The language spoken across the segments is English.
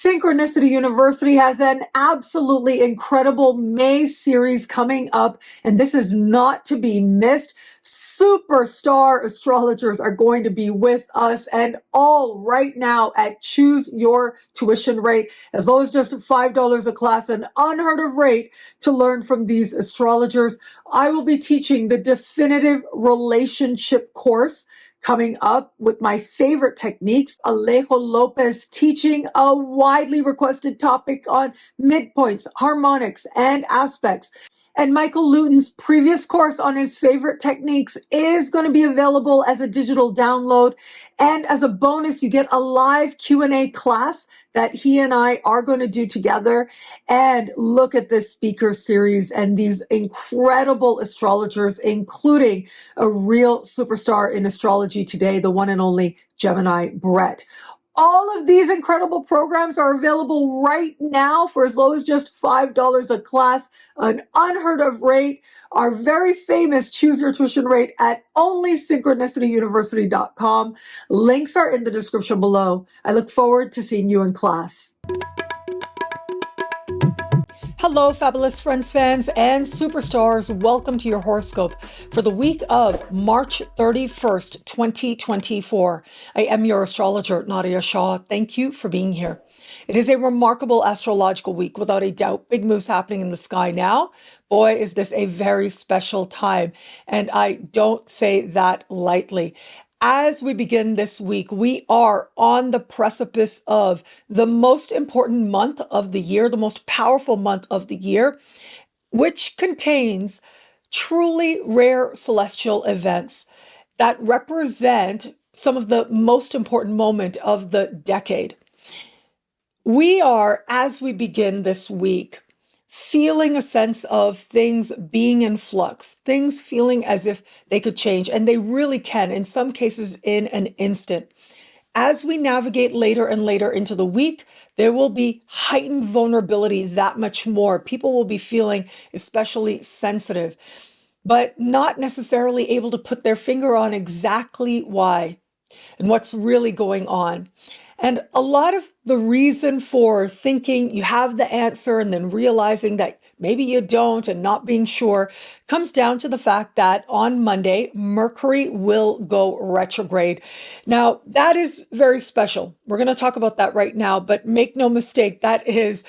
Synchronicity University has an absolutely incredible May series coming up, and this is not to be missed. Superstar astrologers are going to be with us, and all right now at Choose Your Tuition Rate, as low as just $5 a class, an unheard of rate to learn from these astrologers. I will be teaching the definitive relationship course coming up with my favorite techniques. ALEJO LOPEZ teaching a widely requested topic on midpoints, harmonics, and aspects. And Michael Luton's previous course on his favorite techniques is going to be available as a digital download. And as a bonus, you get a live Q&A class that he and I are going to do together. And look at this speaker series and these incredible astrologers, including a real superstar in astrology today, the one and only Gemini Brett. All of these incredible programs are available right now for as low as just $5 a class, an unheard of rate. Our very famous Choose Your Tuition Rate at onlysynchronicityuniversity.com. Links are in the description below. I look forward to seeing you in class. Hello, fabulous friends, fans, and superstars. Welcome to your horoscope for the week of March 31st, 2024. I am your astrologer, Nadiya Shah. Thank you for being here. It is a remarkable astrological week, without a doubt. Big moves happening in the sky now. Boy, is this a very special time, and I don't say that lightly. As we begin this week, we are on the precipice of the most important month of the year, the most powerful month of the year, which contains truly rare celestial events that represent some of the most important moment of the decade. We are, as we begin this week, feeling a sense of things being in flux, things feeling as if they could change, and they really can, in some cases in an instant. As we navigate later and later into the week, there will be heightened vulnerability that much more. People will be feeling especially sensitive, but not necessarily able to put their finger on exactly why and what's really going on. And a lot of the reason for thinking you have the answer and then realizing that maybe you don't and not being sure comes down to the fact that on Monday, Mercury will go retrograde. Now, that is very special. We're going to talk about that right now, but make no mistake, that is,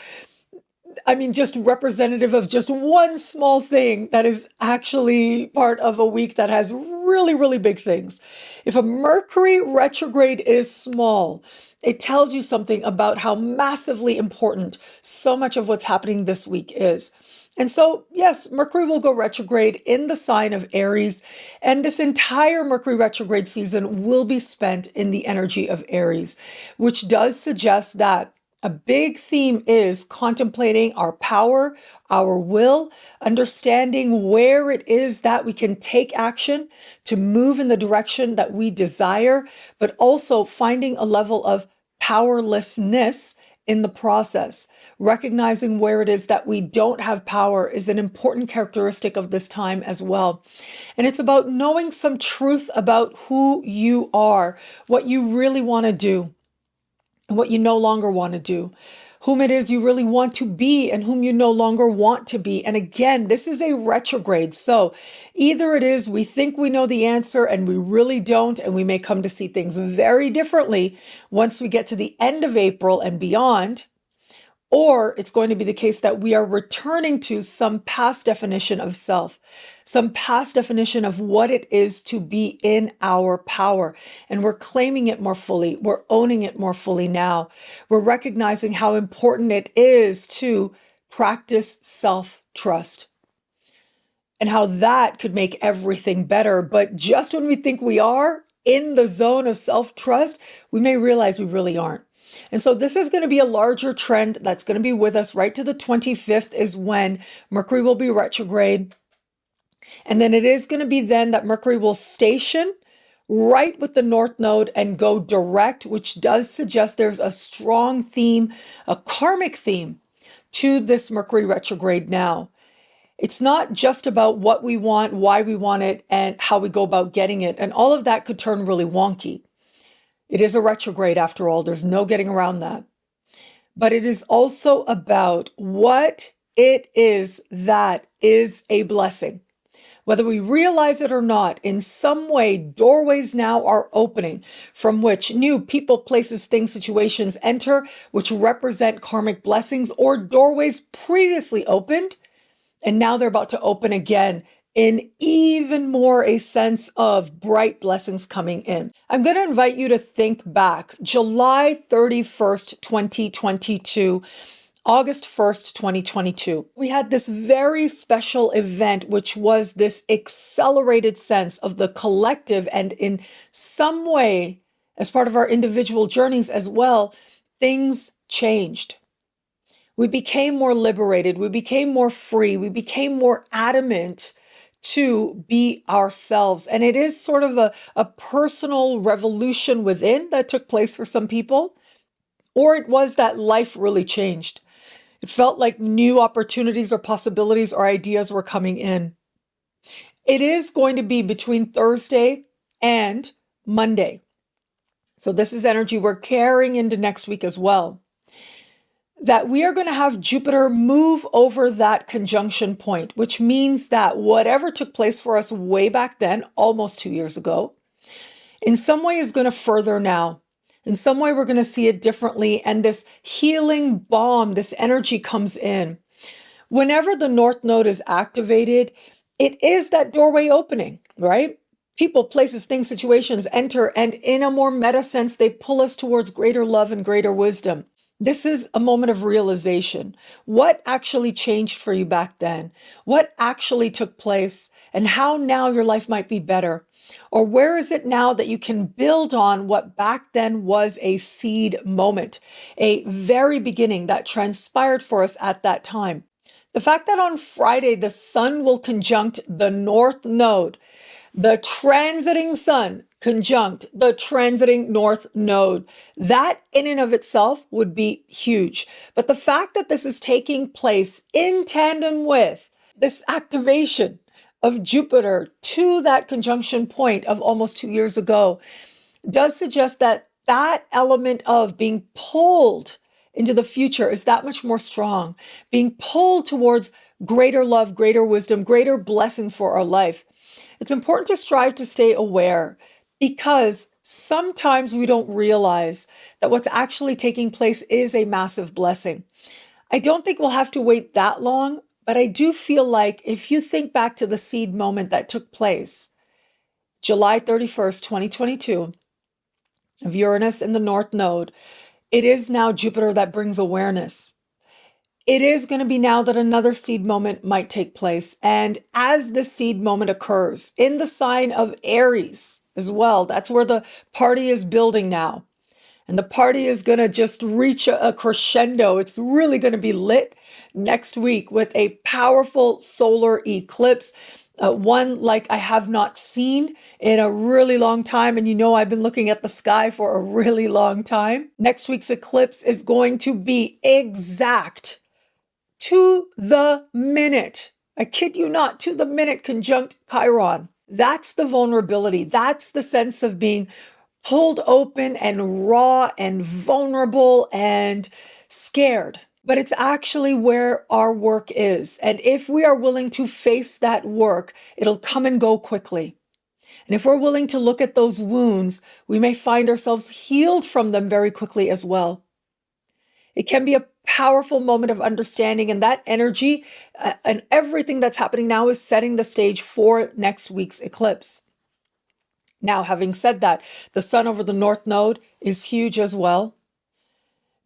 just representative of just one small thing that is actually part of a week that has really, really big things. If a Mercury retrograde is small, it tells you something about how massively important so much of what's happening this week is. And so, yes, Mercury will go retrograde in the sign of Aries, and this entire Mercury retrograde season will be spent in the energy of Aries, which does suggest that a big theme is contemplating our power, our will, understanding where it is that we can take action to move in the direction that we desire, but also finding a level of powerlessness in the process. Recognizing where it is that we don't have power is an important characteristic of this time as well. And it's about knowing some truth about who you are, what you really want to do, and what you no longer want to do, whom it is you really want to be and whom you no longer want to be. And again, this is a retrograde. So either it is we think we know the answer and we really don't, and we may come to see things very differently once we get to the end of April and beyond, or it's going to be the case that we are returning to some past definition of self, some past definition of what it is to be in our power. And we're claiming it more fully. We're owning it more fully now. We're recognizing how important it is to practice self-trust and how that could make everything better. But just when we think we are in the zone of self-trust, we may realize we really aren't. And so this is going to be a larger trend that's going to be with us right to the 25th is when Mercury will be retrograde. And then it is going to be then that Mercury will station right with the North Node and go direct, which does suggest there's a strong theme, a karmic theme to this Mercury retrograde now. It's not just about what we want, why we want it, and how we go about getting it. And all of that could turn really wonky. It is a retrograde after all. There's no getting around that. but it is also about what it is that is a blessing. Whether we realize it or not, in some way, doorways now are opening from which new people, places, things, situations enter, which represent karmic blessings, or doorways previously opened, and now they're about to open again in even more a sense of bright blessings coming in. I'm going to invite you to think back. July 31st, 2022. August 1st, 2022, we had this very special event, which was this accelerated sense of the collective, and in some way, as part of our individual journeys as well, things changed. We became more liberated. We became more free. We became more adamant to be ourselves. And it is sort of a personal revolution within that took place for some people, or it was that life really changed. It felt like new opportunities or possibilities or ideas were coming in. It is going to be between Thursday and Monday. So this is energy we're carrying into next week as well. That we are going to have Jupiter move over that conjunction point, which means that whatever took place for us way back then, almost 2 years ago, in some way is going to further now. In some way, we're going to see it differently. And this healing balm, this energy comes in. Whenever the North Node is activated, it is that doorway opening, right? People, places, things, situations enter, and in a more meta sense, they pull us towards greater love and greater wisdom. This is a moment of realization. What actually changed for you back then? What actually took place? And how now your life might be better? Or where is it now that you can build on what back then was a seed moment, a very beginning that transpired for us at that time? The fact that on Friday, the sun will conjunct the North Node, the transiting sun conjunct the transiting North Node, that in and of itself would be huge. But the fact that this is taking place in tandem with this activation of Jupiter to that conjunction point of almost 2 years ago does suggest that that element of being pulled into the future is that much more strong, being pulled towards greater love, greater wisdom, greater blessings for our life. It's important to strive to stay aware, because sometimes we don't realize that what's actually taking place is a massive blessing. I don't think we'll have to wait that long, but I do feel like if you think back to the seed moment that took place, July 31st, 2022, of Uranus in the North Node, it is now Jupiter that brings awareness. It is going to be now that another seed moment might take place. And as the seed moment occurs in the sign of Aries as well, that's where the party is building now. And the party is going to just reach a crescendo. It's really going to be lit next week with a powerful solar eclipse, one like I have not seen in a really long time. And you know, I've been looking at the sky for a really long time. Next week's eclipse is going to be exact to the minute. I kid you not, to the minute conjunct Chiron. That's the vulnerability. That's the sense of being pulled open and raw and vulnerable and scared. But it's actually where our work is. And if we are willing to face that work, it'll come and go quickly. And if we're willing to look at those wounds, we may find ourselves healed from them very quickly as well. It can be a powerful moment of understanding, and that energy and everything that's happening now is setting the stage for next week's eclipse. Now, having said that, the sun over the North Node is huge as well,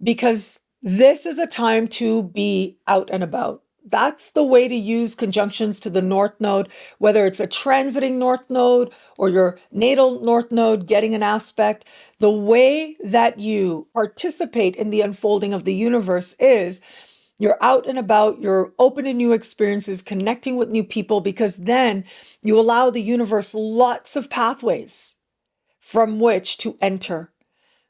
because this is a time to be out and about. That's the way to use conjunctions to the North Node, whether it's a transiting North Node or your natal North Node getting an aspect. The way that you participate in the unfolding of the universe is you're out and about, you're open to new experiences, connecting with new people, because then you allow the universe lots of pathways from which to enter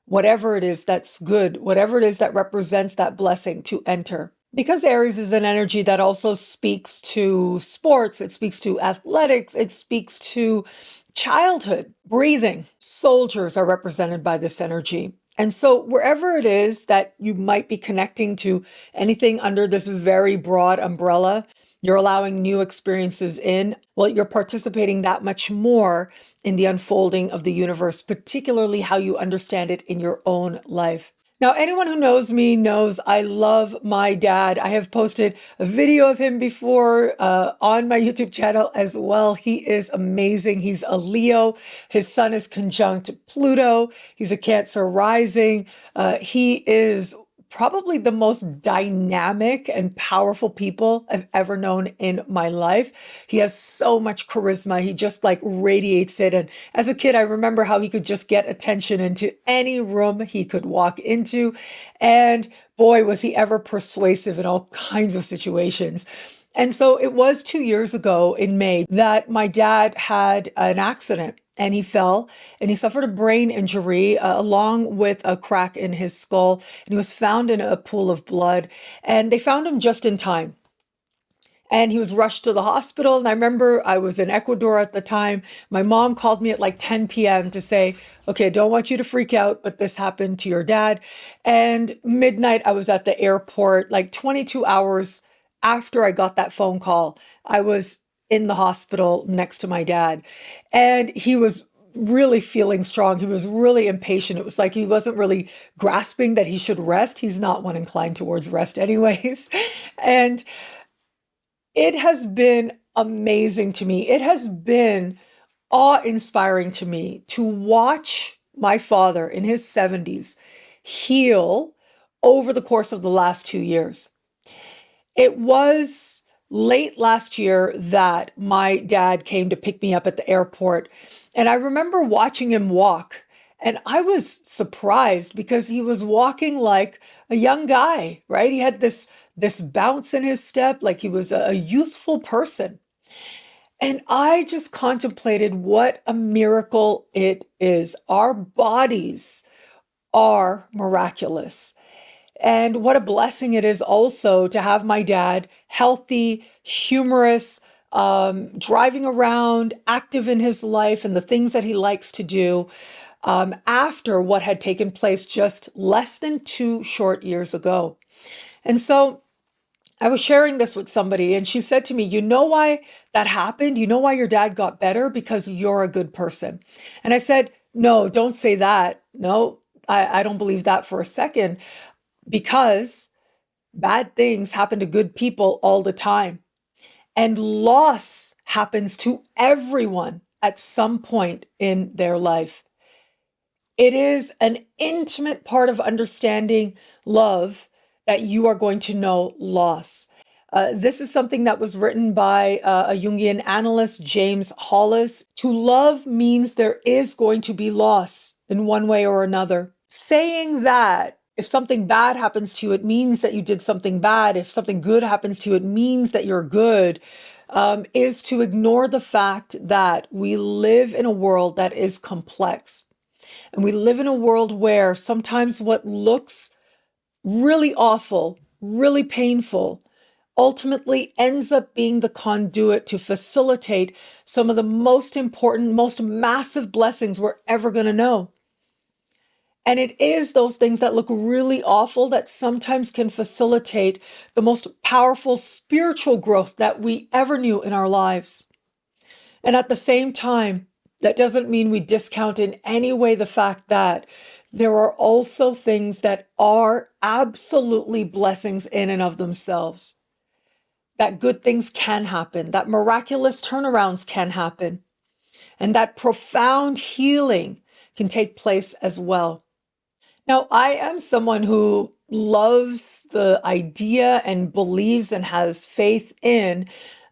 whatever it is that's good, whatever it is that represents that blessing to enter. Because Aries is an energy that also speaks to sports, it speaks to athletics, it speaks to childhood, breathing. Soldiers are represented by this energy. And so wherever it is that you might be connecting to anything under this very broad umbrella, you're allowing new experiences in. Well, you're participating that much more in the unfolding of the universe, particularly how you understand it in your own life. Now, anyone who knows me knows I love my dad. I have posted a video of him before on my YouTube channel as well. He is amazing. He's a Leo. His sun is conjunct Pluto. He's a Cancer rising. He is probably the most dynamic and powerful people I've ever known in my life. He has so much charisma. He just like radiates it. And as a kid, I remember how he could just get attention into any room he could walk into. And boy, was he ever persuasive in all kinds of situations. And so it was 2 years ago in May that my dad had an accident. And he fell and he suffered a brain injury along with a crack in his skull. And he was found in a pool of blood. And they found him just in time. And he was rushed to the hospital. And I remember I was in Ecuador at the time. My mom called me at like 10 p.m. to say, okay, I don't want you to freak out, but this happened to your dad. And midnight, I was at the airport, like 22 hours after I got that phone call. I was in the hospital next to my dad. And he was really feeling strong. He was really impatient. It was like he wasn't really grasping that he should rest. He's not one inclined towards rest anyways. And it has been amazing to me. It has been awe-inspiring to me to watch my father in his 70s heal over the course of the last 2 years. It was late last year that my dad came to pick me up at the airport. And I remember watching him walk. And I was surprised because he was walking like a young guy, right? He had this bounce in his step, like he was a youthful person. And I just contemplated what a miracle it is. Our bodies are miraculous. And what a blessing it is also to have my dad healthy, humorous, driving around, active in his life and the things that he likes to do after what had taken place just less than 2 short years ago. And so I was sharing this with somebody and she said to me, you know why that happened? You know why your dad got better? Because you're a good person. And I said, no, don't say that. No, I don't believe that for a second. Because bad things happen to good people all the time. And loss happens to everyone at some point in their life. It is an intimate part of understanding love that you are going to know loss. This is something that was written by a Jungian analyst, James Hollis. To love means there is going to be loss in one way or another. Saying that if something bad happens to you, it means that you did something bad. If something good happens to you, it means that you're good, is to ignore the fact that we live in a world that is complex. And we live in a world where sometimes what looks really awful, really painful, ultimately ends up being the conduit to facilitate some of the most important, most massive blessings we're ever going to know. And it is those things that look really awful that sometimes can facilitate the most powerful spiritual growth that we ever knew in our lives. And at the same time, that doesn't mean we discount in any way the fact that there are also things that are absolutely blessings in and of themselves. That good things can happen, that miraculous turnarounds can happen, and that profound healing can take place as well. Now, I am someone who loves the idea and believes and has faith in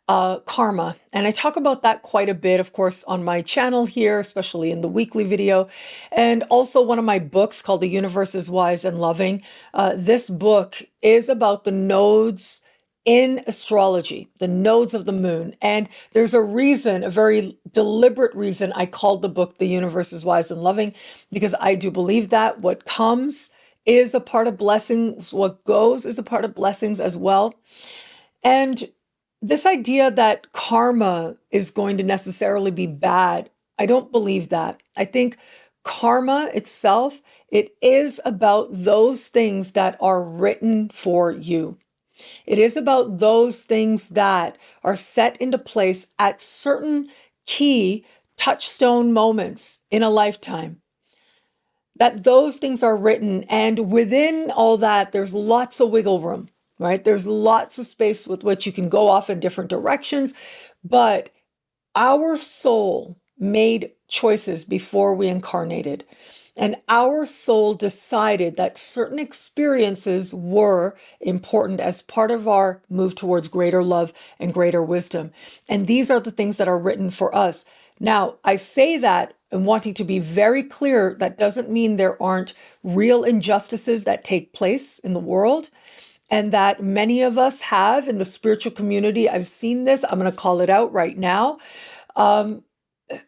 karma. And I talk about that quite a bit, of course, on my channel here, especially in the weekly video. And also one of my books called The Universe is Wise and Loving. This book is about the nodes in astrology, the nodes of the moon. And there's a reason, a very deliberate reason I called the book The Universe is Wise and Loving, because I do believe that what comes is a part of blessings, what goes is a part of blessings as well. And this idea that karma is going to necessarily be bad, I don't believe that. I think Karma itself, it is about those things that are written for you. It is about those things that are set into place at certain key touchstone moments in a lifetime. That those things are written, and within all that, there's lots of wiggle room, right? There's lots of space with which you can go off in different directions, but our soul made choices before we incarnated. And our soul decided that certain experiences were important as part of our move towards greater love and greater wisdom. And these are the things that are written for us. Now, I say that and wanting to be very clear, that doesn't mean there aren't real injustices that take place in the world, and that many of us have in the spiritual community. I've seen this. I'm going to call it out right now.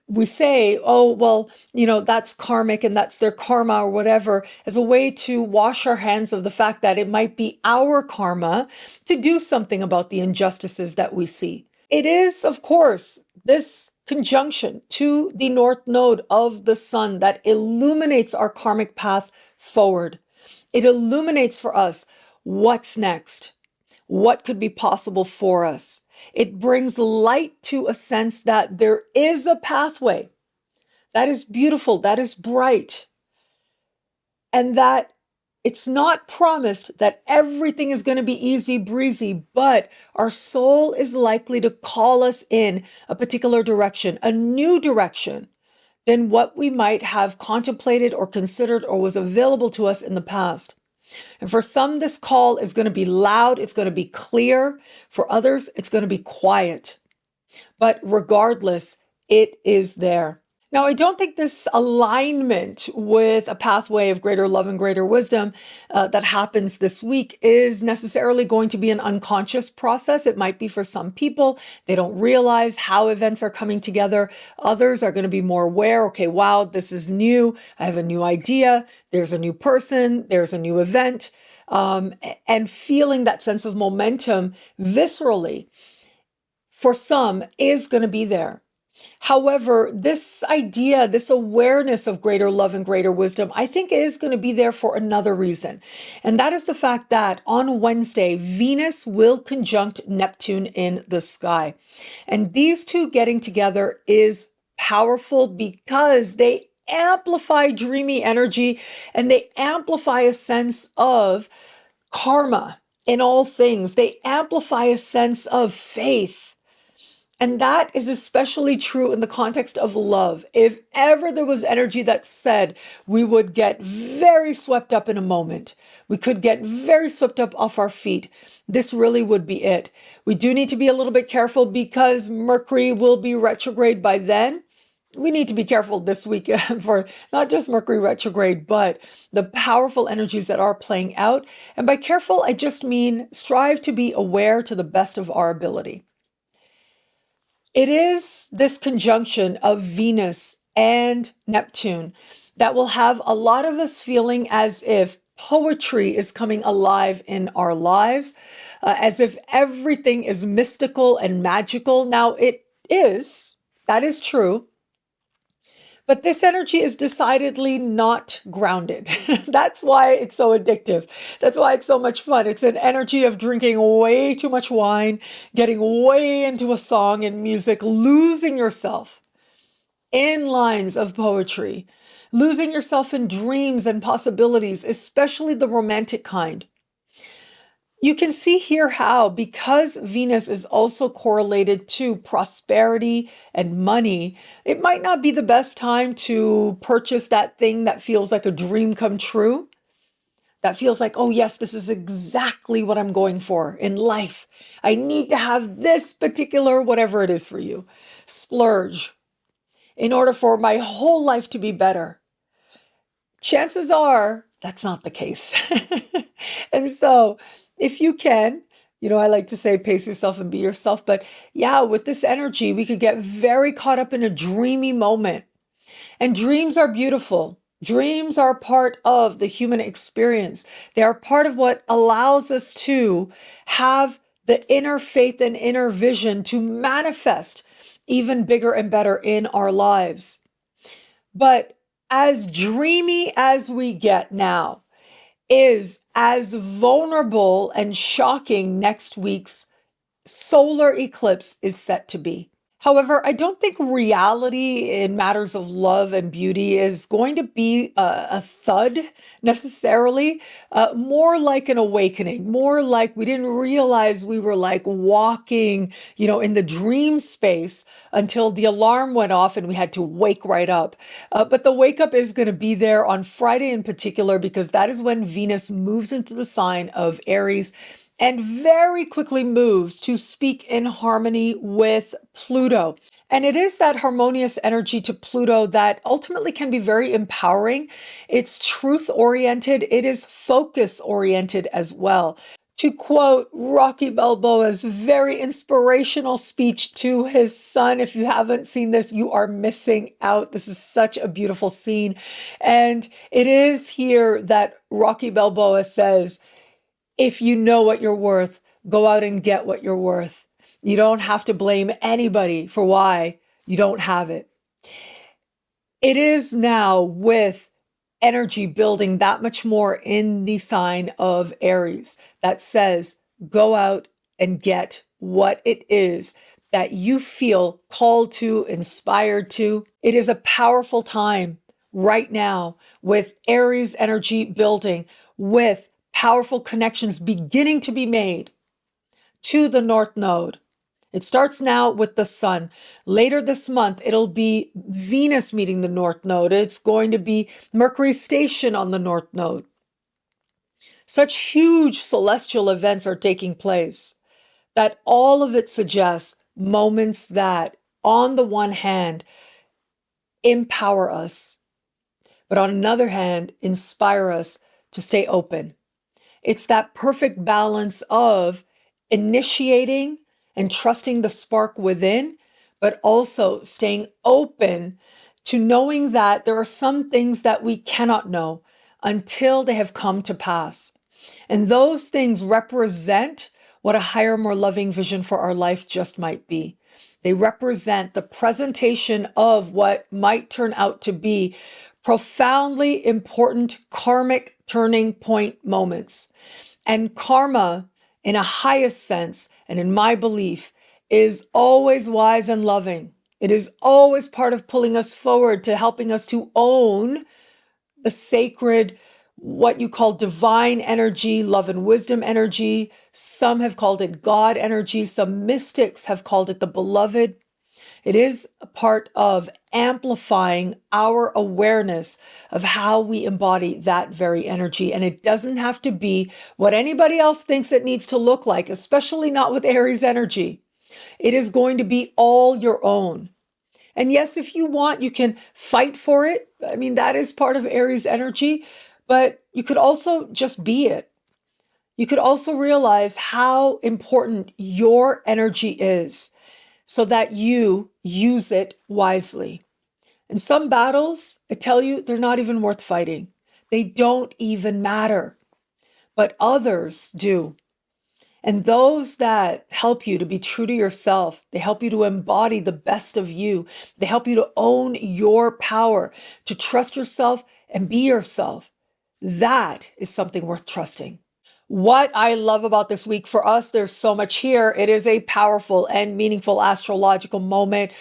We say, oh, well, that's karmic and that's their karma or whatever, as a way to wash our hands of the fact that it might be our karma to do something about the injustices that we see. It is, of course, this conjunction to the North Node of the Sun that illuminates our karmic path forward. It illuminates for us what's next, what could be possible for us. It brings light to a sense that there is a pathway that is beautiful, that is bright, and that it's not promised that everything is going to be easy breezy, but our soul is likely to call us in a particular direction, a new direction than what we might have contemplated or considered or was available to us in the past. And for some, this call is going to be loud. It's going to be clear. For others, it's going to be quiet. But regardless, it is there. Now, I don't think this alignment with a pathway of greater love and greater wisdom that happens this week is necessarily going to be an unconscious process. It might be for some people. They don't realize how events are coming together. Others are going to be more aware. Okay, wow, this is new. I have a new idea. There's a new person. There's a new event. And feeling that sense of momentum viscerally for some is going to be there. However, this idea, this awareness of greater love and greater wisdom, I think is going to be there for another reason. And that is the fact that on Wednesday, Venus will conjunct Neptune in the sky. And these two getting together is powerful because they amplify dreamy energy and they amplify a sense of karma in all things. They amplify a sense of faith. And that is especially true in the context of love. If ever there was energy that said we would get very swept up in a moment, we could get very swept up off our feet, this really would be it. We do need to be a little bit careful because Mercury will be retrograde by then. We need to be careful this week for not just Mercury retrograde, but the powerful energies that are playing out. And by careful, I just mean strive to be aware to the best of our ability. It is this conjunction of Venus and Neptune that will have a lot of us feeling as if poetry is coming alive in our lives, as if everything is mystical and magical. Now, it is, that is true. But this energy is decidedly not grounded. That's why it's so addictive. That's why it's so much fun. It's an energy of drinking way too much wine, getting way into a song and music, losing yourself in lines of poetry, losing yourself in dreams and possibilities, especially the romantic kind. You can see here how, because Venus is also correlated to prosperity and money, it might not be the best time to purchase that thing that feels like a dream come true. That feels like, oh yes, this is exactly what I'm going for in life. I need to have this particular, whatever it is for you, splurge in order for my whole life to be better. Chances are that's not the case. And so, if you can, I like to say pace yourself and be yourself. But yeah, with this energy, we could get very caught up in a dreamy moment. And dreams are beautiful. Dreams are part of the human experience. They are part of what allows us to have the inner faith and inner vision to manifest even bigger and better in our lives. But as dreamy as we get now is as vulnerable and shocking next week's solar eclipse is set to be. However, I don't think reality in matters of love and beauty is going to be a thud necessarily, more like an awakening, more like we didn't realize we were like walking, in the dream space until the alarm went off and we had to wake right up. But the wake up is going to be there on Friday in particular, because that is when Venus moves into the sign of Aries and very quickly moves to speak in harmony with Pluto. And it is that harmonious energy to Pluto that ultimately can be very empowering. It's truth-oriented. It is focus-oriented as well. To quote Rocky Balboa's very inspirational speech to his son, if you haven't seen this, you are missing out. This is such a beautiful scene. And it is here that Rocky Balboa says, if you know what you're worth, go out and get what you're worth. You don't have to blame anybody for why you don't have it. It is now with energy building that much more in the sign of Aries that says, go out and get what it is that you feel called to, inspired to. It is a powerful time right now with Aries energy building, with powerful connections beginning to be made to the North Node. It starts now with the Sun. Later this month, it'll be Venus meeting the North Node. It's going to be Mercury station on the North Node. Such huge celestial events are taking place that all of it suggests moments that, on the one hand, empower us, but on another hand, inspire us to stay open. It's that perfect balance of initiating and trusting the spark within, but also staying open to knowing that there are some things that we cannot know until they have come to pass. And those things represent what a higher, more loving vision for our life just might be. They represent the presentation of what might turn out to be profoundly important karmic turning point moments. And karma, in a highest sense, and in my belief, is always wise and loving. It is always part of pulling us forward, to helping us to own the sacred, what you call divine energy, love and wisdom energy. Some have called it God energy. Some mystics have called it the beloved. It is a part of amplifying our awareness of how we embody that very energy. And it doesn't have to be what anybody else thinks it needs to look like, especially not with Aries energy. It is going to be all your own. And yes, if you want, you can fight for it. I mean, that is part of Aries energy, but you could also just be it. You could also realize how important your energy is, so that you use it wisely. And some battles, I tell you, they're not even worth fighting. They don't even matter, but others do. And those that help you to be true to yourself, they help you to embody the best of you. They help you to own your power, to trust yourself and be yourself. That is something worth trusting. What I love about this week for us, there's so much here. It is a powerful and meaningful astrological moment,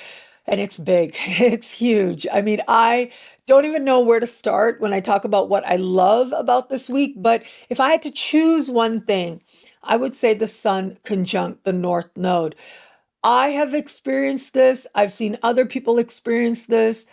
and it's big. It's huge. I mean, I don't even know where to start when I talk about what I love about this week, but if I had to choose one thing, I would say the Sun conjunct the North Node. I have experienced this. I've seen other people experience this.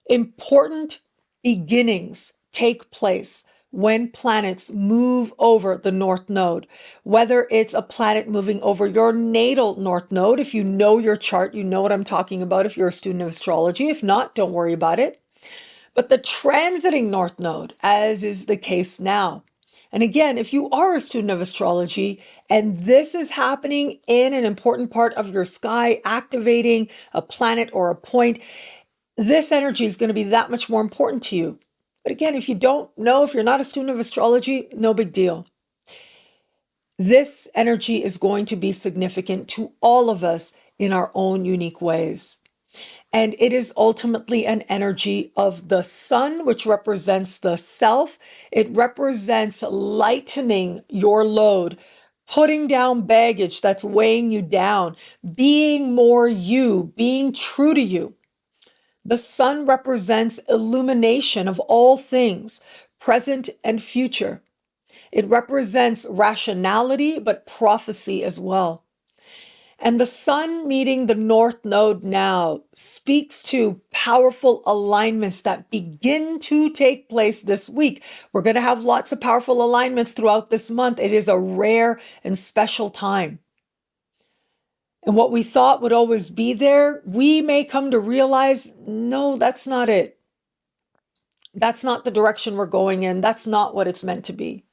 Important beginnings take place when planets move over the North Node, whether it's a planet moving over your natal North Node. If you know your chart, you know what I'm talking about if you're a student of astrology. If not, don't worry about it. But the transiting North Node, as is the case now. And again, if you are a student of astrology and this is happening in an important part of your sky, activating a planet or a point, this energy is going to be that much more important to you. But again, if you don't know, if you're not a student of astrology, no big deal. This energy is going to be significant to all of us in our own unique ways. And it is ultimately an energy of the sun, which represents the self. It represents lightening your load, putting down baggage that's weighing you down, being more you, being true to you. The sun represents illumination of all things, present and future. It represents rationality, but prophecy as well. And the sun meeting the North Node now speaks to powerful alignments that begin to take place this week. We're going to have lots of powerful alignments throughout this month. It is a rare and special time. And what we thought would always be there, we may come to realize, no, that's not it. That's not the direction we're going in. That's not what it's meant to be.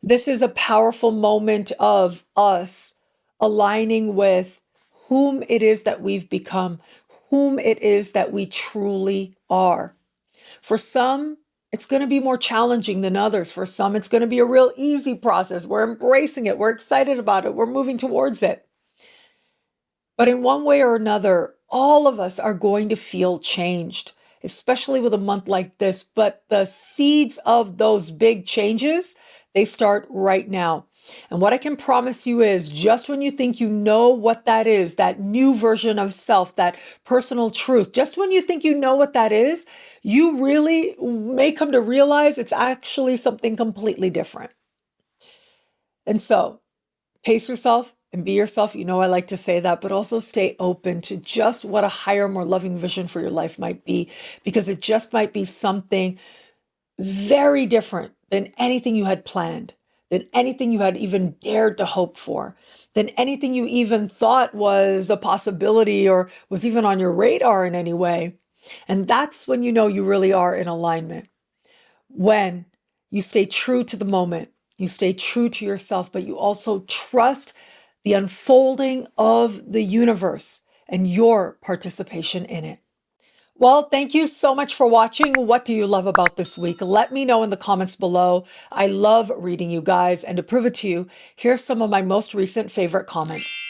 This is a powerful moment of us aligning with whom it is that we've become, whom it is that we truly are. For some, it's going to be more challenging than others. For some, it's going to be a real easy process. We're embracing it. We're excited about it. We're moving towards it. But in one way or another, all of us are going to feel changed, especially with a month like this. But the seeds of those big changes, they start right now. And what I can promise you is just when you think you know what that is, that new version of self, that personal truth, just when you think you know what that is, you really may come to realize it's actually something completely different. And so pace yourself and be yourself. You know, I like to say that, but also stay open to just what a higher, more loving vision for your life might be, because it just might be something very different than anything you had planned, than anything you had even dared to hope for, than anything you even thought was a possibility or was even on your radar in any way. And that's when you know you really are in alignment. When you stay true to the moment, you stay true to yourself, but you also trust the unfolding of the universe and your participation in it. Well, thank you so much for watching. What do you love about this week? Let me know in the comments below. I love reading you guys, and to prove it to you, here's some of my most recent favorite comments.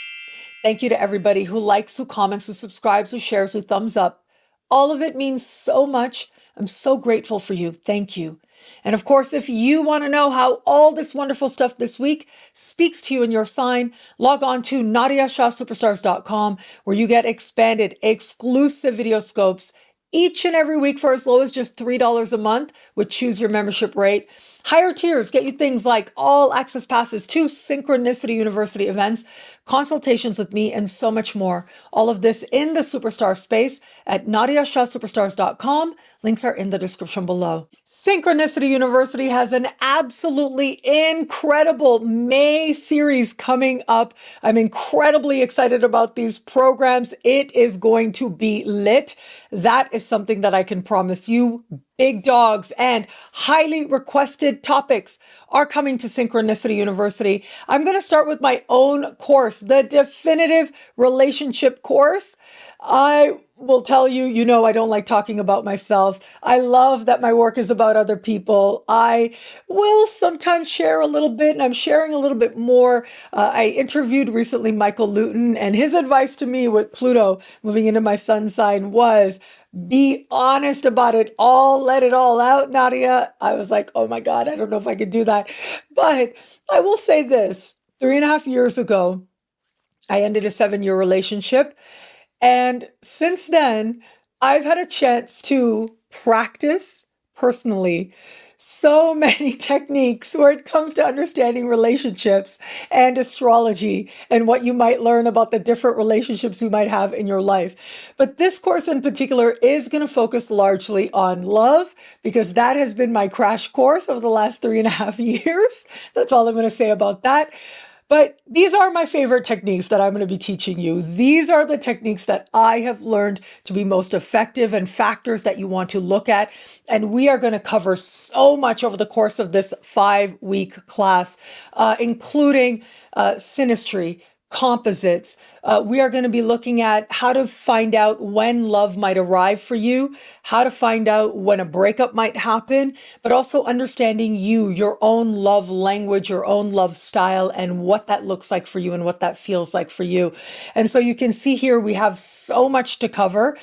Thank you to everybody who likes, who comments, who subscribes, who shares, who thumbs up. All of it means so much. I'm so grateful for you. Thank you. And of course, if you want to know how all this wonderful stuff this week speaks to you in your sign, log on to NadiyaShahSuperstars.com, where you get expanded, exclusive video scopes each and every week for as low as just $3 a month, with choose your membership rate. Higher tiers get you things like all access passes to Synchronicity University events, consultations with me, and so much more. All of this in the Superstar space at NadiyaShahSuperstars.com. Links are in the description below. Synchronicity University has an absolutely incredible May series coming up. I'm incredibly excited about these programs. It is going to be lit. That is something that I can promise you. Big dogs and highly requested topics are coming to Synchronicity University. I'm going to start with my own course, the definitive relationship course. I will tell you, you know, I don't like talking about myself. I love that my work is about other people. I will sometimes share a little bit, and I'm sharing a little bit more. I interviewed recently Michael Luton, and his advice to me with Pluto moving into my sun sign was, be honest about it all. Let it all out, Nadiya. I was like, oh my God, I don't know if I could do that. But I will say this, 3.5 years ago, I ended a 7-year relationship. And since then, I've had a chance to practice personally so many techniques where it comes to understanding relationships and astrology and what you might learn about the different relationships you might have in your life. But this course in particular is going to focus largely on love, because that has been my crash course over the last 3.5 years. That's all I'm going to say about that. But these are my favorite techniques that I'm going to be teaching you. These are the techniques that I have learned to be most effective and factors that you want to look at. And we are going to cover so much over the course of this 5-week class, including synastry, composites. We are going to be looking at how to find out when love might arrive for you, how to find out when a breakup might happen, but also understanding you, your own love language, your own love style, and what that looks like for you and what that feels like for you. And so you can see here we have so much to cover.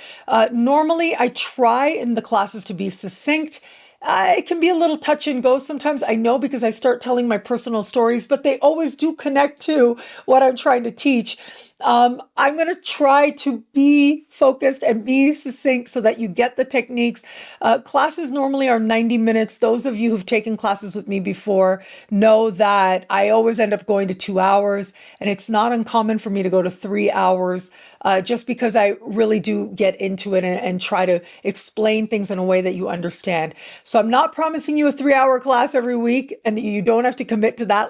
Normally, I try in the classes to be succinct. It can be a little touch and go sometimes, I know, because I start telling my personal stories, but they always do connect to what I'm trying to teach. I'm going to try to be focused and be succinct so that you get the techniques. Classes normally are 90 minutes. Those of you who've taken classes with me before know that I always end up going to 2 hours, and it's not uncommon for me to go to 3 hours just because I really do get into it and try to explain things in a way that you understand. So I'm not promising you a 3-hour class every week and that you don't have to commit to that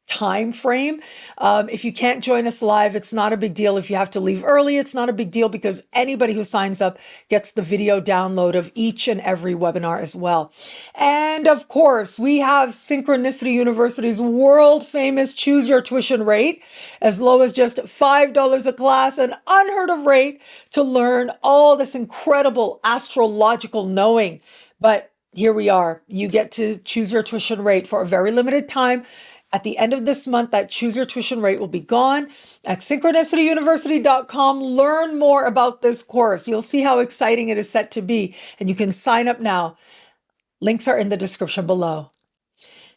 time frame. If you can't join us live, it's not a big deal. If you have to leave early, it's not a big deal because anybody who signs up gets the video download of each and every webinar as well. And of course, we have Synchronicity University's world famous Choose Your Tuition rate, as low as just $5 a class, an unheard of rate to learn all this incredible astrological knowing. But here we are. You get to choose your tuition rate for a very limited time. At the end of this month, that Choose Your Tuition rate will be gone. At synchronicityuniversity.com, learn more about this course. You'll see how exciting it is set to be, and you can sign up now. Links are in the description below.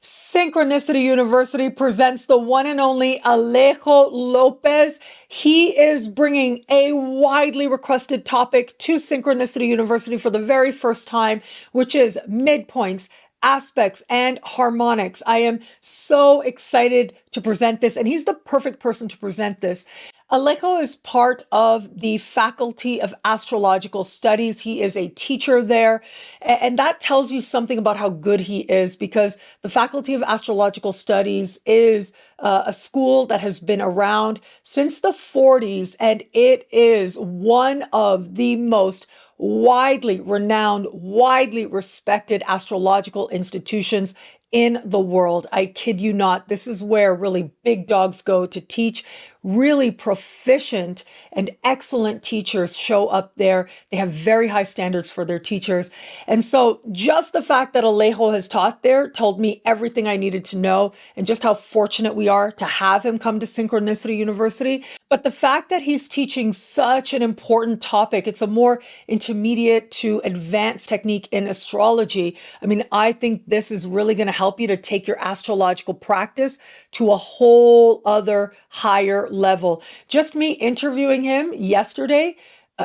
Synchronicity University presents the one and only ALEJO LOPEZ. He is bringing a widely requested topic to Synchronicity University for the very first time, which is midpoints, aspects, and harmonics. I am so excited to present this, and he's the perfect person to present this. ALEJO is part of the Faculty of Astrological Studies. He is a teacher there, and that tells you something about how good he is, because the Faculty of Astrological Studies is a school that has been around since the 40s, and it is one of the most widely renowned, widely respected astrological institutions in the world. I kid you not. This is where really big dogs go to teach. Really proficient and excellent teachers show up there. They have very high standards for their teachers. And so just the fact that ALEJO has taught there told me everything I needed to know, and just how fortunate we are to have him come to Synchronicity University. But the fact that he's teaching such an important topic, it's a more intermediate to advanced technique in astrology. I mean, I think this is really going to help you to take your astrological practice to a whole other higher level. Just me interviewing him yesterday,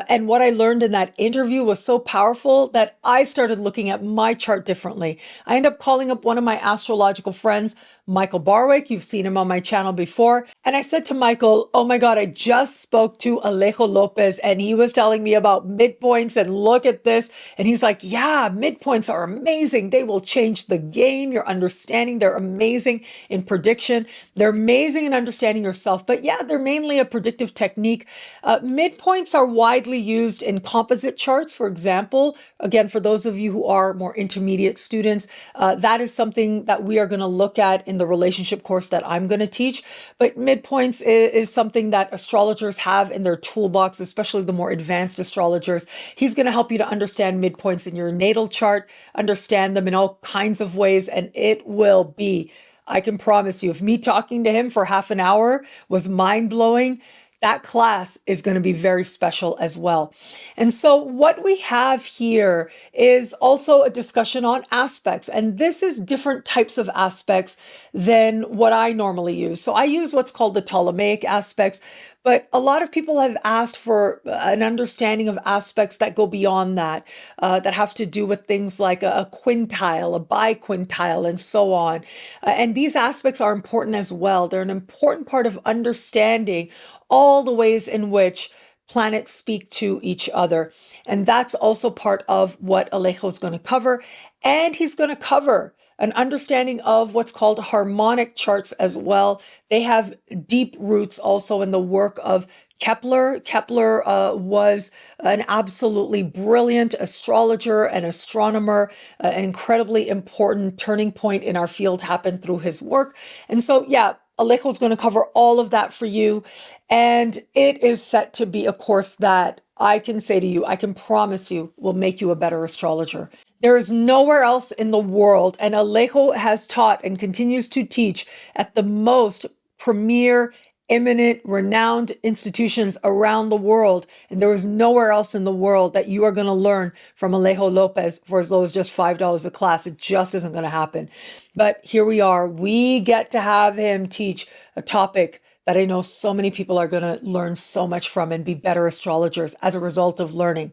and what I learned in that interview was so powerful that I started looking at my chart differently. I ended up calling up one of my astrological friends, Michael Barwick. You've seen him on my channel before. And I said to Michael, oh my God, I just spoke to ALEJO LOPEZ and he was telling me about midpoints and look at this. And he's like, yeah, midpoints are amazing. They will change the game. Your understanding, they're amazing in prediction. They're amazing in understanding yourself. But yeah, they're mainly a predictive technique. Midpoints are widely used in composite charts, for example. Again, for those of you who are more intermediate students, that is something that we are going to look at in the relationship course that I'm going to teach. But midpoints is something that astrologers have in their toolbox, especially the more advanced astrologers. He's going to help you to understand midpoints in your natal chart, understand them in all kinds of ways, and it will be, I can promise you, if me talking to him for half an hour was mind-blowing, that class is going to be very special as well. And so what we have here is also a discussion on aspects. And this is different types of aspects than what I normally use. So I use what's called the Ptolemaic aspects, but a lot of people have asked for an understanding of aspects that go beyond that, that have to do with things like a quintile, a biquintile, and so on. And these aspects are important as well. They're an important part of understanding all the ways in which planets speak to each other. And that's also part of what ALEJO is going to cover. And he's going to cover an understanding of what's called harmonic charts as well. They have deep roots also in the work of Kepler. Kepler was an absolutely brilliant astrologer and astronomer. An incredibly important turning point in our field happened through his work. And so, yeah, ALEJO is going to cover all of that for you. And it is set to be a course that I can say to you, I can promise you, will make you a better astrologer. There is nowhere else in the world, and ALEJO has taught and continues to teach at the most premier, eminent, renowned institutions around the world. And there is nowhere else in the world that you are going to learn from ALEJO Lopez for as low as just $5 a class. It just isn't going to happen. But here we are. We get to have him teach a topic that I know so many people are going to learn so much from and be better astrologers as a result of learning.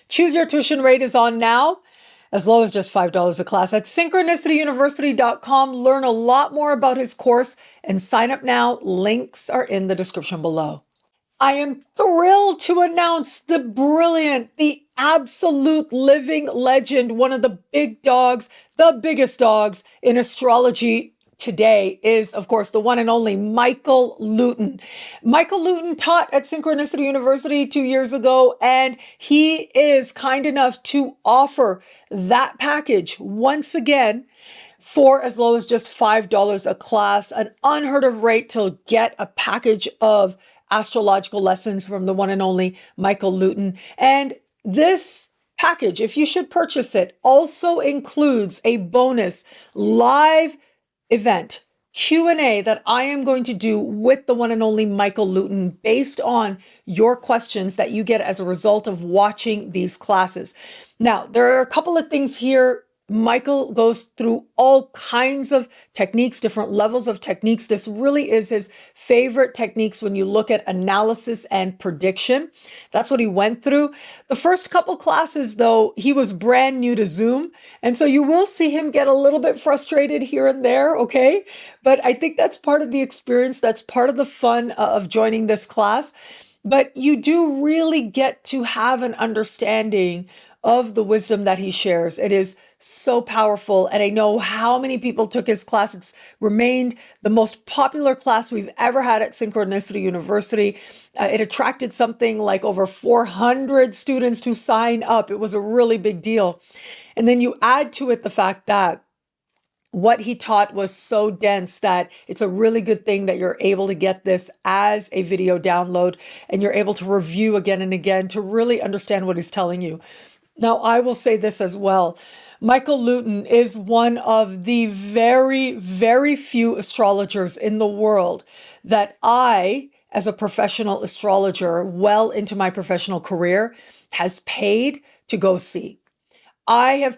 Choose your tuition rate is on now, as low as just $5 a class at synchronicityuniversity.com. Learn a lot more about his course and sign up now. Links are in the description below. I am thrilled to announce the brilliant, the absolute living legend, one of the big dogs, the biggest dogs in astrology today is, of course, the one and only Michael Luton. Michael Luton taught at Synchronicity University 2 years ago, and he is kind enough to offer that package once again for as low as just $5 a class, an unheard of rate to get a package of astrological lessons from the one and only Michael Luton. And this package, if you should purchase it, also includes a bonus live event Q&A that I am going to do with the one and only Michael Luton based on your questions that you get as a result of watching these classes. Now, there are a couple of things here. Michael goes through all kinds of techniques, different levels of techniques. This really is his favorite techniques when you look at analysis and prediction. That's what he went through. The first couple classes, though, he was brand new to Zoom. And so you will see him get a little bit frustrated here and there, okay? But I think that's part of the experience. That's part of the fun of joining this class. But you do really get to have an understanding of the wisdom that he shares. It is so powerful. And I know how many people took his class. It's remained the most popular class we've ever had at Synchronicity University. It attracted something like over 400 students to sign up. It was a really big deal. And then you add to it the fact that what he taught was so dense that it's a really good thing that you're able to get this as a video download and you're able to review again and again to really understand what he's telling you. Now, I will say this as well. Michael Luton is one of the very, very few astrologers in the world that I, as a professional astrologer, well into my professional career, has paid to go see. I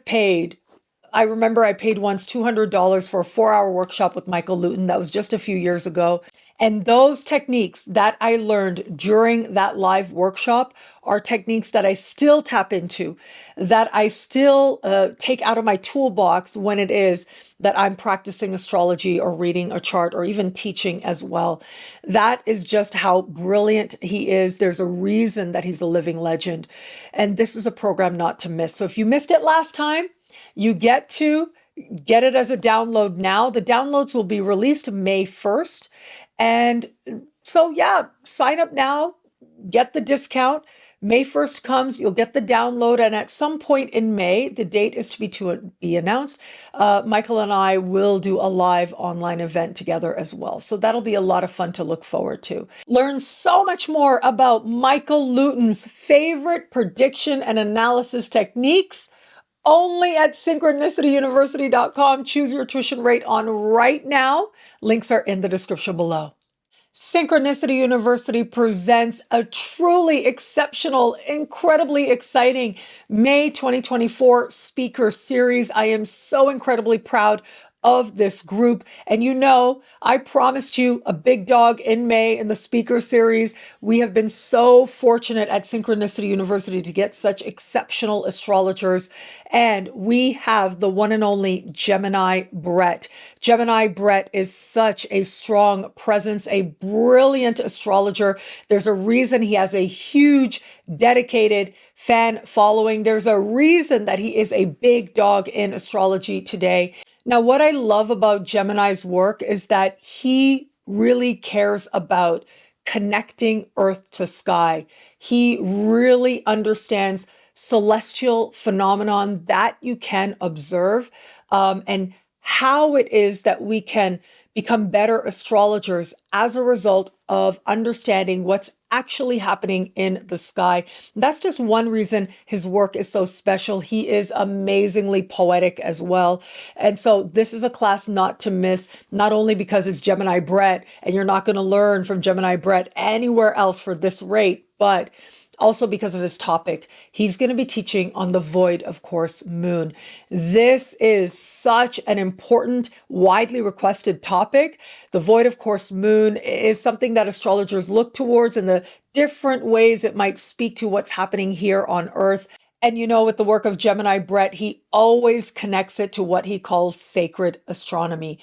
remember I paid once $200 for a 4-hour workshop with Michael Luton. That was just a few years ago. And those techniques that I learned during that live workshop are techniques that I still tap into, that I still take out of my toolbox when it is that I'm practicing astrology or reading a chart or even teaching as well. That is just how brilliant he is. There's a reason that he's a living legend. And this is a program not to miss. So if you missed it last time, you get to get it as a download now. The downloads will be released May 1st. And so, yeah, sign up now, get the discount. May 1st comes, you'll get the download. And at some point in May, the date is to be announced. Michael and I will do a live online event together as well. So that'll be a lot of fun to look forward to. Learn so much more about Michael Luton's favorite prediction and analysis techniques only at synchronicityuniversity.com. Choose your tuition rate on right now. Links are in the description below. Synchronicity University presents a truly exceptional, incredibly exciting May 2024 speaker series. I am so incredibly proud of this group. And you know, I promised you a big dog in May in the speaker series. We have been so fortunate at Synchronicity University to get such exceptional astrologers. And we have the one and only Gemini Brett. Gemini Brett is such a strong presence, a brilliant astrologer. There's a reason he has a huge, dedicated fan following. There's a reason that he is a big dog in astrology today. Now, what I love about Gemini's work is that he really cares about connecting earth to sky. He really understands celestial phenomenon that you can observe and how it is that we can become better astrologers as a result of understanding what's actually happening in the sky. That's just one reason his work is so special. He is amazingly poetic as well. And so this is a class not to miss, not only because it's Gemini Brett and you're not going to learn from Gemini Brett anywhere else for this rate, but also because of his topic. He's going to be teaching on the void of course moon. This is such an important, widely requested topic. The void of course moon is something that astrologers look towards in the different ways it might speak to what's happening here on Earth. And you know, with the work of Gemini Brett, he always connects it to what he calls sacred astronomy.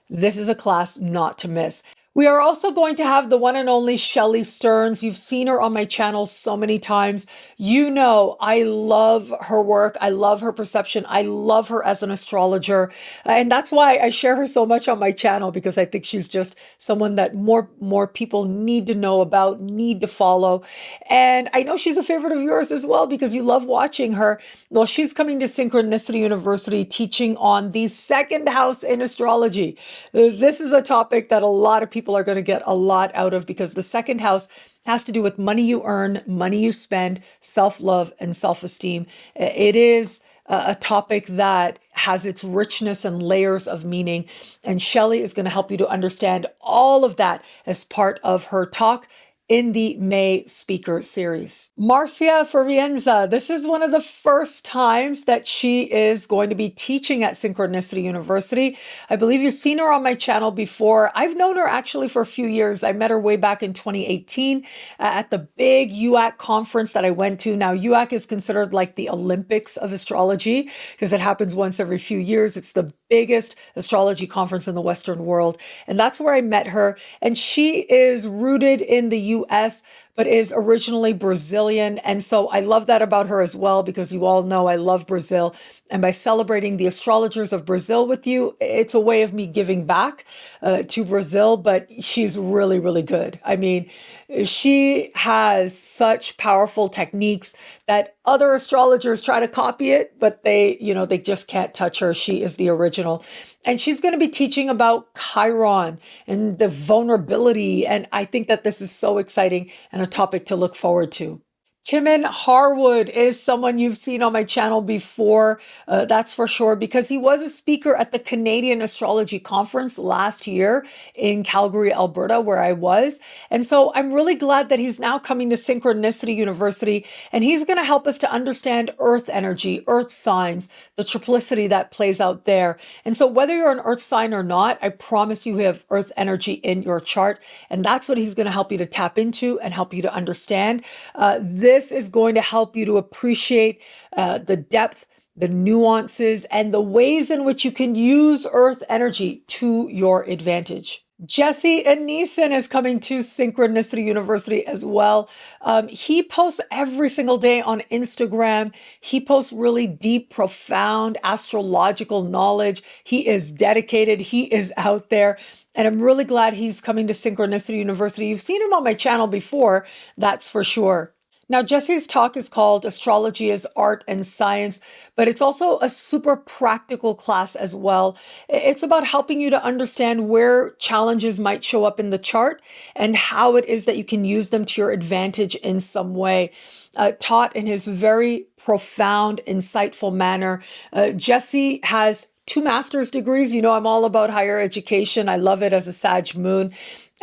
This is a class not to miss. We are also going to have the one and only Shelley Stearns. You've seen her on my channel so many times. You know, I love her work. I love her perception. I love her as an astrologer. And that's why I share her so much on my channel, because I think she's just someone that more people need to know about, need to follow. And I know she's a favorite of yours as well, because you love watching her. Well, she's coming to Synchronicity University teaching on the second house in astrology. This is a topic that a lot of people are going to get a lot out of, because the second house has to do with money you earn, money you spend, self-love, and self-esteem. It is a topic that has its richness and layers of meaning. And Shelley is going to help you to understand all of that as part of her talk in the May speaker series. Marcia Fervienza, this is one of the first times that she is going to be teaching at Synchronicity University. I believe you've seen her on my channel before. I've known her actually for a few years. I met her way back in 2018 at the big UAC conference that I went to. Now, UAC is considered like the Olympics of astrology because it happens once every few years. It's the biggest astrology conference in the Western world. And that's where I met her. And she is rooted in the US, but is originally Brazilian. And so I love that about her as well, because you all know I love Brazil. And by celebrating the astrologers of Brazil with you, it's a way of me giving back to Brazil, but she's really, really good. I mean, she has such powerful techniques that other astrologers try to copy it, but they just can't touch her. She is the original. And she's going to be teaching about Chiron and the vulnerability. And I think that this is so exciting and a topic to look forward to. Timon Harwood is someone you've seen on my channel before, that's for sure, because he was a speaker at the Canadian Astrology Conference last year in Calgary, Alberta, where I was. And so I'm really glad that he's now coming to Synchronicity University, and he's going to help us to understand Earth energy, Earth signs, the triplicity that plays out there. And so whether you're an Earth sign or not, I promise you have Earth energy in your chart, and that's what he's going to help you to tap into and help you to understand. This is going to help you to appreciate the depth, the nuances, and the ways in which you can use Earth energy to your advantage. Jesse Anison is coming to Synchronicity University as well. He posts every single day on Instagram. He posts really deep, profound astrological knowledge. He is dedicated. He is out there. And I'm really glad he's coming to Synchronicity University. You've seen him on my channel before, that's for sure. Now, Jesse's talk is called Astrology as Art and Science, but it's also a super practical class as well. It's about helping you to understand where challenges might show up in the chart and how it is that you can use them to your advantage in some way. Taught in his very profound, insightful manner. Jesse has 2 master's degrees. You know, I'm all about higher education. I love it as a Sag moon.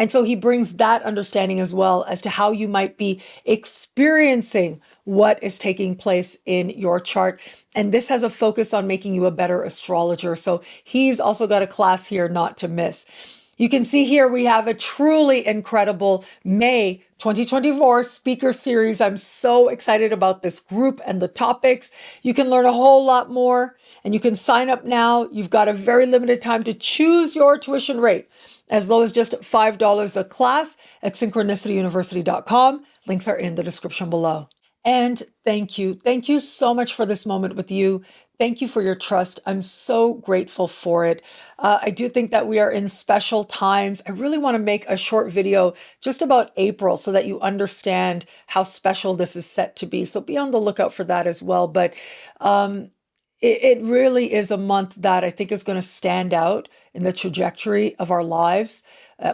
And so he brings that understanding as well as to how you might be experiencing what is taking place in your chart. And this has a focus on making you a better astrologer. So he's also got a class here not to miss. You can see here we have a truly incredible May 2024 speaker series. I'm so excited about this group and the topics. You can learn a whole lot more, and you can sign up now. You've got a very limited time to choose your tuition rate, as low as just $5 a class at synchronicityuniversity.com. Links are in the description below. And thank you. Thank you so much for this moment with you. Thank you for your trust. I'm so grateful for it. I do think that we are in special times. I really want to make a short video just about April so that you understand how special this is set to be. So be on the lookout for that as well. But it really is a month that I think is going to stand out in the trajectory of our lives,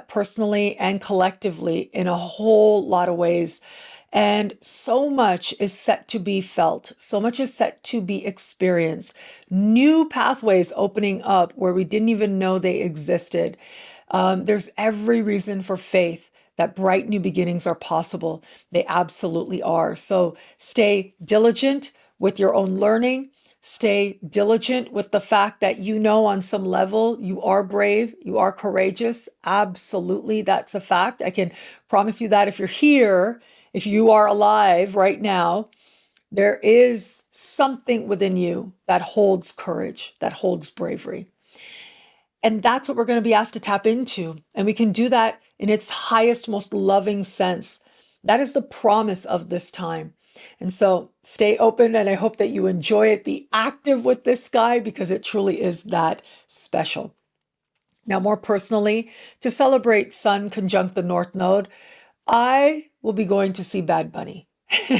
personally and collectively, in a whole lot of ways. And so much is set to be felt. So much is set to be experienced. New pathways opening up where we didn't even know they existed. There's every reason for faith that bright new beginnings are possible. They absolutely are. So stay diligent with your own learning. Stay diligent with the fact that you know on some level you are brave, you are courageous. Absolutely, that's a fact. I can promise you that if you're here, if you are alive right now, there is something within you that holds courage, that holds bravery. And that's what we're going to be asked to tap into. And we can do that in its highest, most loving sense. That is the promise of this time. And so stay open, and I hope that you enjoy it. Be active with this sky because it truly is that special. Now, more personally, to celebrate Sun conjunct the North Node, I will be going to see Bad Bunny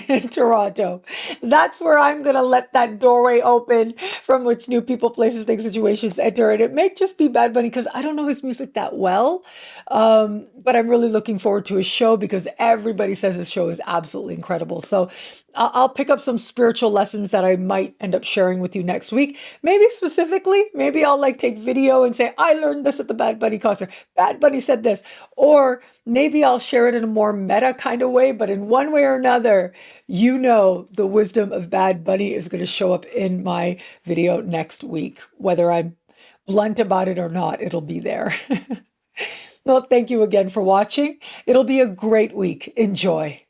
in Toronto. That's where I'm going to let that doorway open from which new people, places, things, situations enter. And it may just be Bad Bunny because I don't know his music that well. But I'm really looking forward to his show because everybody says his show is absolutely incredible. So I'll pick up some spiritual lessons that I might end up sharing with you next week. Maybe specifically, maybe I'll take video and say, I learned this at the Bad Bunny concert. Bad Bunny said this. Or maybe I'll share it in a more meta kind of way, but in one way or another, the wisdom of Bad Bunny is going to show up in my video next week. Whether I'm blunt about it or not, it'll be there. Well, thank you again for watching. It'll be a great week. Enjoy.